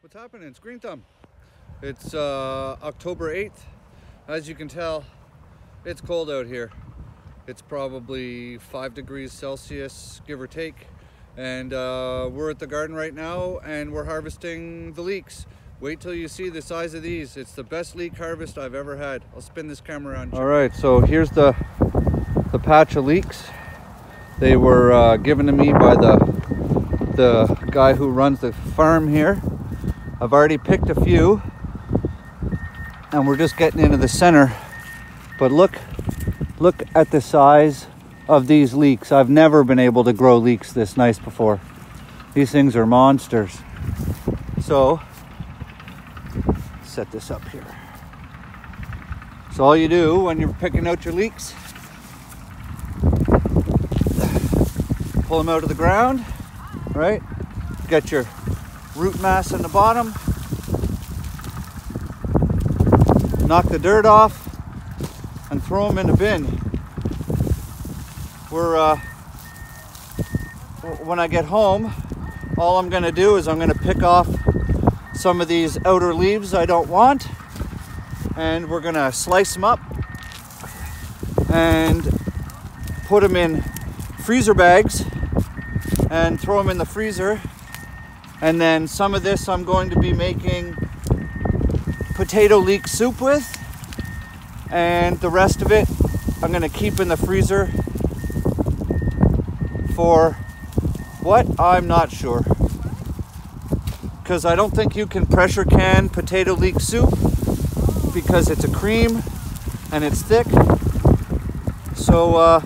What's happening? It's Green Thumb. It's October 8th. As you can tell, it's cold out here. It's probably 5 degrees Celsius, give or take. And we're at the garden right now and we're harvesting the leeks. Wait till you see the size of these. It's the best leek harvest I've ever had. I'll spin this camera around. All right, so here's the patch of leeks. They were given to me by the guy who runs the farm here. I've already picked a few and we're just getting into the center. But look at the size of these leeks. I've never been able to grow leeks this nice before. These things are monsters. So, set this up here. So all you do when you're picking out your leeks, pull them out of the ground, right? Get your root mass in the bottom. Knock the dirt off and throw them in the bin. When I get home, all I'm gonna do is I'm gonna pick off some of these outer leaves I don't want, and we're gonna slice them up and put them in freezer bags and throw them in the freezer. And then some of this I'm going to be making potato leek soup with, and the rest of it I'm going to keep in the freezer for what? I'm not sure, because I don't think you can pressure can potato leek soup because it's a cream and it's thick. So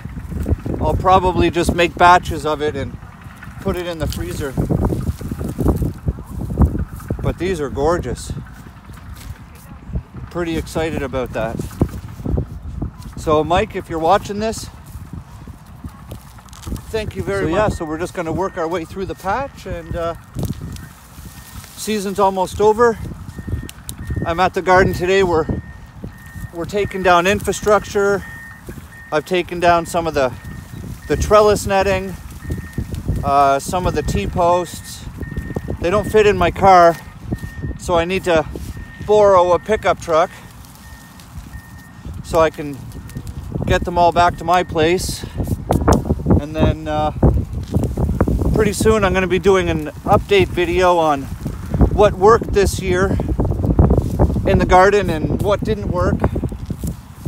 I'll probably just make batches of it and put it in the freezer. But these are gorgeous. Pretty excited about that. So Mike, if you're watching this, thank you very much. Yeah, so we're just gonna work our way through the patch, and season's almost over. I'm at the garden today. We're taking down infrastructure. I've taken down some of the trellis netting, some of the T-posts. They don't fit in my car, so I need to borrow a pickup truck so I can get them all back to my place. And then pretty soon I'm going to be doing an update video on what worked this year in the garden and what didn't work,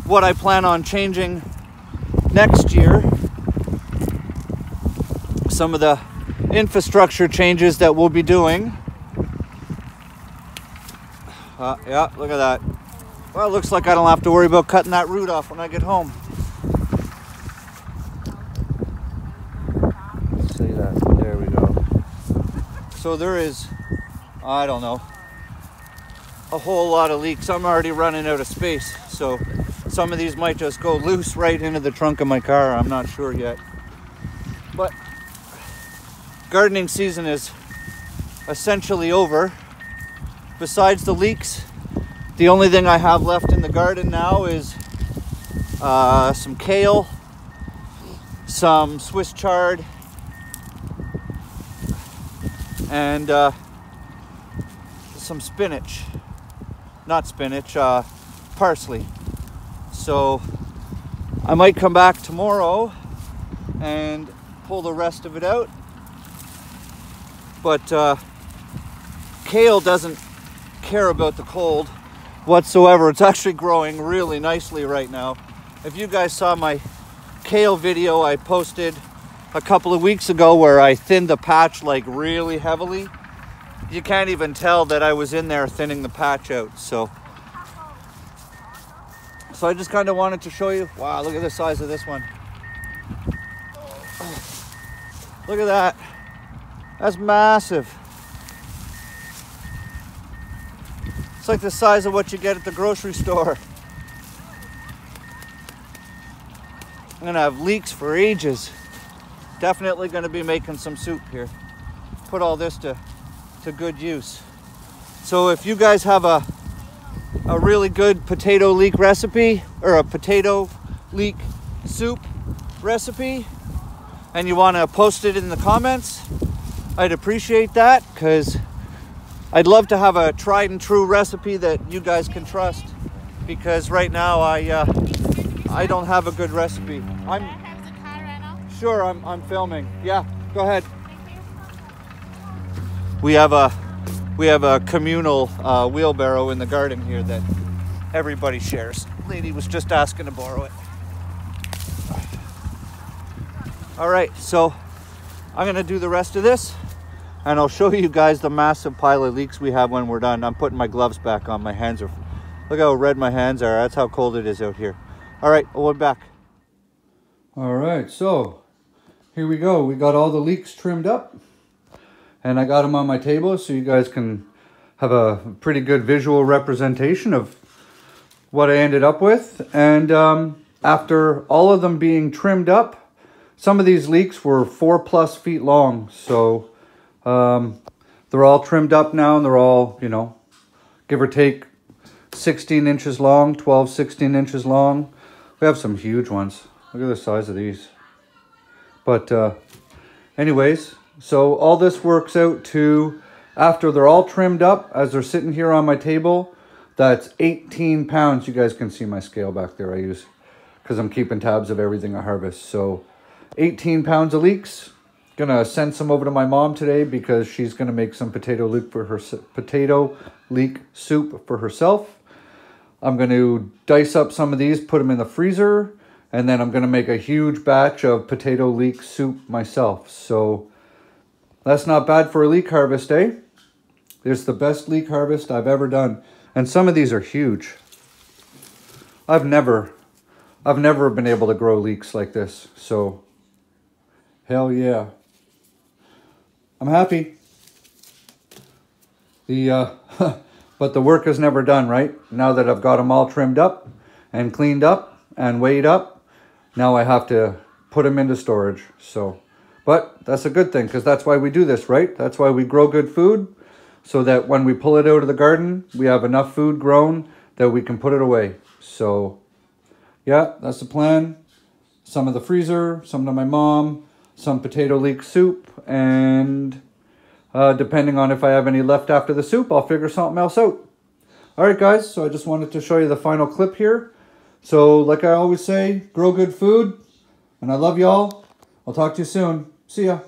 what I plan on changing next year, some of the infrastructure changes that we'll be doing. Yeah, look at that. Well, it looks like I don't have to worry about cutting that root off when I get home. See that? There we go. So there is, I don't know, a whole lot of leeks. I'm already running out of space, so some of these might just go loose right into the trunk of my car. I'm not sure yet. But gardening season is essentially over. Besides the leeks, the only thing I have left in the garden now is some kale, some Swiss chard, and some spinach. Not spinach, parsley. So I might come back tomorrow and pull the rest of it out. But kale doesn't care about the cold whatsoever. It's actually growing really nicely right now. If you guys saw my kale video I posted a couple of weeks ago where I thinned the patch like really heavily, you can't even tell that I was in there thinning the patch out. So I just kind of wanted to show you. Wow, look at the size of this one. Look at that. That's massive. It's like the size of what you get at the grocery store. I'm gonna have leeks for ages. Definitely gonna be making some soup here. Put all this to good use. So if you guys have a really good potato leek recipe, or a potato leek soup recipe, and you want to post it in the comments, I'd appreciate that, because I'd love to have a tried and true recipe that you guys can trust, because right now I don't have a good recipe. Sure, I'm filming. Yeah, go ahead. We have a communal wheelbarrow in the garden here that everybody shares. Lady was just asking to borrow it. All right, so I'm gonna do the rest of this, and I'll show you guys the massive pile of leeks we have when we're done. I'm putting my gloves back on. My hands are, look how red my hands are. That's how cold it is out here. All right, we'll be back. All right, so here we go. We got all the leeks trimmed up, and I got them on my table so you guys can have a pretty good visual representation of what I ended up with. And after all of them being trimmed up, some of these leeks were 4+ feet long, so they're all trimmed up now, and they're all, you know, give or take 16 inches long, 12, 16 inches long. We have some huge ones. Look at the size of these. But anyways, so all this works out to, after they're all trimmed up, as they're sitting here on my table, that's 18 pounds. You guys can see my scale back there I use, because I'm keeping tabs of everything I harvest. So 18 pounds of leeks. Gonna send some over to my mom today because she's gonna make some potato leek soup for herself. I'm gonna dice up some of these, put them in the freezer, and then I'm gonna make a huge batch of potato leek soup myself. So that's not bad for a leek harvest, eh? It's the best leek harvest I've ever done. And some of these are huge. I've never been able to grow leeks like this, so hell yeah. I'm happy. But the work is never done, right? Now that I've got them all trimmed up and cleaned up and weighed up, now I have to put them into storage. So, but that's a good thing, because that's why we do this, right? That's why we grow good food, so that when we pull it out of the garden, we have enough food grown that we can put it away. So yeah, that's the plan. Some of the freezer, some to my mom, some potato leek soup, and depending on if I have any left after the soup, I'll figure something else out. All right, guys, so I just wanted to show you the final clip here. So like I always say, grow good food, and I love y'all. I'll talk to you soon. See ya.